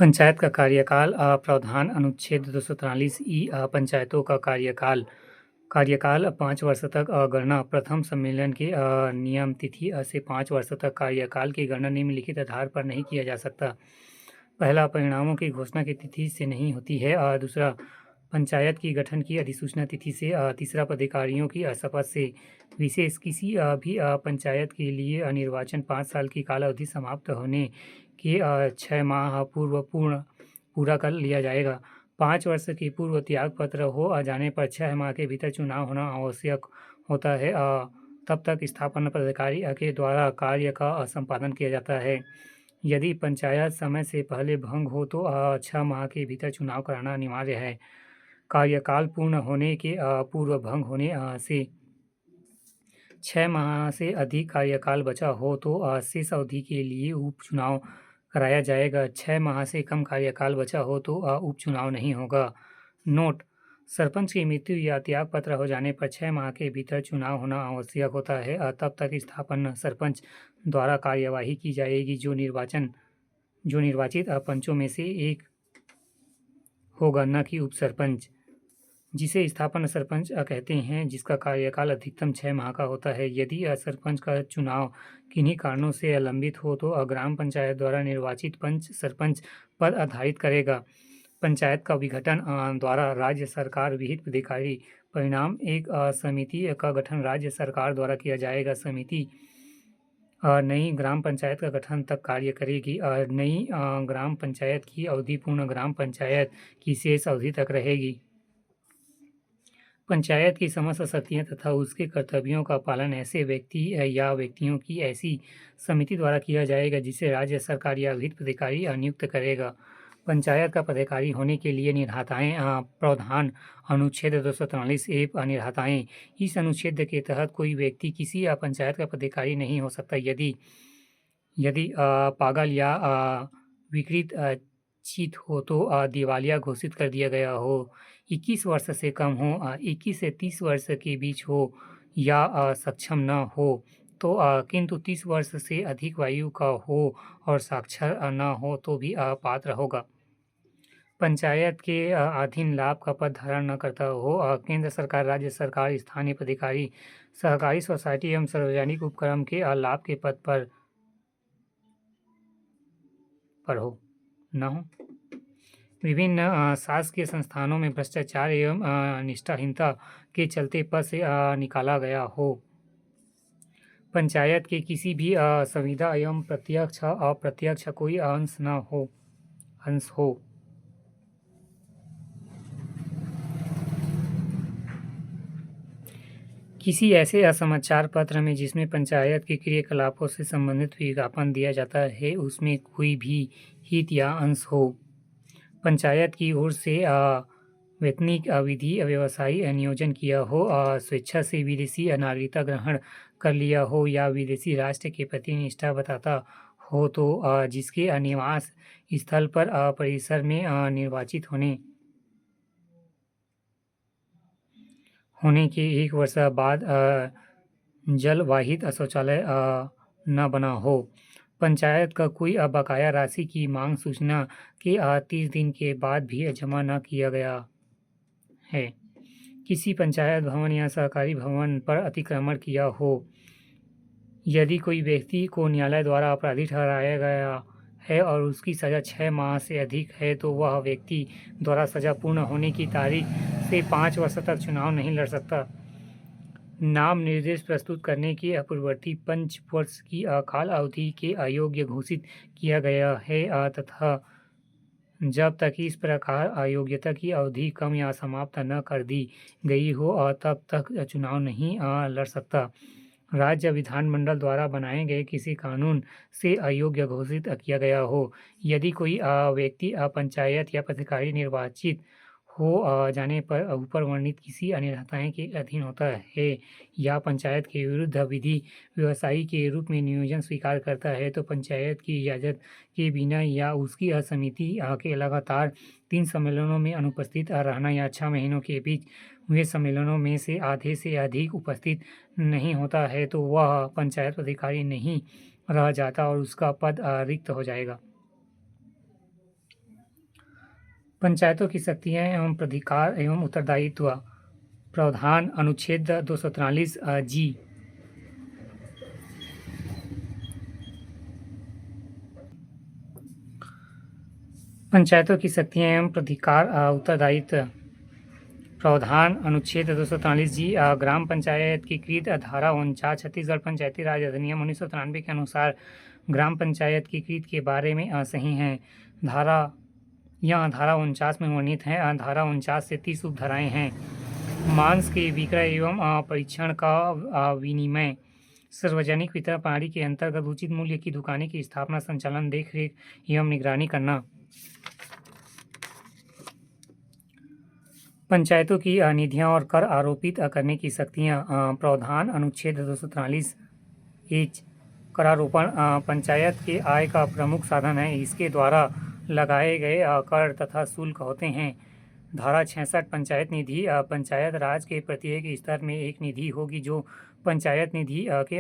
पंचायत का कार्यकाल प्रावधान अनुच्छेद 243 ई पंचायतों का कार्यकाल कार्यकाल 5 वर्ष तक गणना प्रथम सम्मेलन के नियम तिथि से 5 वर्ष तक कार्यकाल की गणना निम्नलिखित आधार पर नहीं किया जा सकता। पहला, परिणामों की घोषणा की तिथि से नहीं होती है। दूसरा, पंचायत की गठन की अधिसूचना तिथि से। तीसरा, पदाधिकारियों की शपथ से। विशेष, किसी भी पंचायत के लिए निर्वाचन 5 साल की कालावधि समाप्त होने के 6 माह पूरा कर लिया जाएगा। 5 वर्ष के पूर्व त्याग पत्र हो जाने पर 6 माह के भीतर चुनाव होना आवश्यक होता है। तब तक स्थापना पदाधिकारी के द्वारा कार्य का संपादन किया जाता है। यदि पंचायत समय से पहले भंग हो तो 6 माह के भीतर चुनाव कराना अनिवार्य है। कार्यकाल पूर्ण होने के पूर्व भंग होने से 6 माह से अधिक कार्यकाल बचा हो तो शेष अवधि के लिए उपचुनाव कराया जाएगा। 6 माह से कम कार्यकाल बचा हो तो उपचुनाव नहीं होगा। नोट: सरपंच की मृत्यु या त्याग पत्र हो जाने पर 6 माह के भीतर चुनाव होना आवश्यक होता है। तब तक स्थापना सरपंच द्वारा कार्यवाही की जाएगी जो निर्वाचित पंचों में से एक होगा, न कि उप सरपंच, जिसे स्थापना सरपंच कहते हैं, जिसका कार्यकाल अधिकतम 6 माह का होता है। यदि सरपंच का चुनाव किन्हीं कारणों से लंबित हो तो ग्राम पंचायत द्वारा निर्वाचित पंच सरपंच पद आधारित करेगा। पंचायत का विघटन द्वारा राज्य सरकार विहित पदाधिकारी। परिणाम: एक समिति का गठन राज्य सरकार द्वारा किया जाएगा। समिति नई ग्राम पंचायत का गठन तक कार्य करेगी। नई ग्राम पंचायत की अवधि पूर्ण ग्राम पंचायत की शेष अवधि तक रहेगी। पंचायत की समस्त शक्तियाँ तथा उसके कर्तव्यों का पालन ऐसे व्यक्ति या व्यक्तियों की ऐसी समिति द्वारा किया जाएगा जिसे राज्य सरकार या विहित पदाधिकारी नियुक्त करेगा। पंचायत का पदाधिकारी होने के लिए निर्धाताएँ प्रावधान अनुच्छेद 243 एवं निर्धाताएँ। इस अनुच्छेद के तहत कोई व्यक्ति किसी पंचायत का पदाधिकारी नहीं हो सकता यदि पागल या विकृत चित हो तो दिवालिया घोषित कर दिया गया हो, 21 वर्ष से कम हो, 21 से 30 वर्ष के बीच हो या सक्षम न हो तो किंतु 30 वर्ष से अधिक आयु का हो और साक्षर न हो तो भी पात्र होगा। पंचायत के अधीन लाभ का पद धारण न करता हो। केंद्र सरकार, राज्य सरकार, स्थानीय पदाधिकारी, सहकारी सोसाइटी एवं सार्वजनिक उपक्रम के लाभ के पद पर हो न हो। विभिन्न शासकीय संस्थानों में भ्रष्टाचार एवं निष्ठाहीनता के चलते पद से निकाला गया हो। पंचायत के किसी भी संविदा एवं प्रत्यक्ष अप्रत्यक्ष कोई अंश हो। किसी ऐसे समाचार पत्र में जिसमें पंचायत के क्रियाकलापों से संबंधित विज्ञापन दिया जाता है उसमें कोई भी हित या अंश हो। पंचायत की ओर से वैतनिक विधि व्यवसायी नियोजन किया हो, स्वेच्छा से विदेशी नागरिकता ग्रहण कर लिया हो या विदेशी राष्ट्र के प्रति निष्ठा बताता हो तो जिसके निवास स्थल पर परिसर में निर्वाचित होने के 1 वर्ष बाद जलवाहित शौचालय न बना हो। पंचायत का कोई बकाया राशि की मांग सूचना के 30 दिन के बाद भी जमा न किया गया है। किसी पंचायत भवन या सहकारी भवन पर अतिक्रमण किया हो। यदि कोई व्यक्ति को न्यायालय द्वारा अपराधी ठहराया गया है और उसकी सज़ा 6 माह से अधिक है तो वह व्यक्ति द्वारा सज़ा पूर्ण होने की तारीख से 5 वर्ष तक चुनाव नहीं लड़ सकता। नाम निर्देश प्रस्तुत करने के पूर्ववर्ती 5 वर्ष की काल अवधि के अयोग्य घोषित किया गया है तथा जब तक इस प्रकार अयोग्यता की अवधि कम या समाप्त न कर दी गई हो तब तक चुनाव नहीं लड़ सकता। राज्य विधानमंडल द्वारा बनाए गए किसी कानून से अयोग्य घोषित किया गया हो। यदि कोई व्यक्ति पंचायत या पदाधिकारी निर्वाचित हो जाने पर ऊपर वर्णित किसी निर्धाताएँ के अधीन होता है या पंचायत के विरुद्ध विधि व्यवसायी के रूप में नियोजन स्वीकार करता है तो पंचायत की इजाज़त के बिना या उसकी समिति के लगातार 3 सम्मेलनों में अनुपस्थित रहना या 6 महीनों के बीच हुए सम्मेलनों में से आधे से अधिक उपस्थित नहीं होता है तो वह पंचायत पदाधिकारी नहीं रह जाता और उसका पद रिक्त हो जाएगा। पंचायतों की शक्तियाँ एवं प्राधिकार एवं उत्तरदायित्व। प्रावधान अनुच्छेद 243 जी। पंचायतों की शक्तियाँ एवं प्राधिकार उत्तरदायित्व। प्रावधान अनुच्छेद 243 जी। ग्राम पंचायत की कृत। धारा 49 छत्तीसगढ़ पंचायती राज अधिनियम 1993 के अनुसार ग्राम पंचायत की कृत के बारे में सही हैं। धारा 49 में वर्णित हैं। धारा 49 से 30 उपधाराएं हैं। मांस के विक्रय एवं परीक्षण का विनिमय। सार्वजनिक वितरण प्रणाली के अंतर्गत उचित मूल्य की दुकानें की स्थापना, संचालन, देखरेख एवं निगरानी करना। पंचायतों की निधियां और कर आरोपित करने की शक्तियां। प्रावधान अनुच्छेद 243 एच। करारोपण पंचायत के आय का प्रमुख साधन है। इसके द्वारा लगाए गए कर तथा शुल्क होते हैं। धारा 66 पंचायत निधि। पंचायत राज के प्रत्येक स्तर में एक निधि होगी जो पंचायत निधि के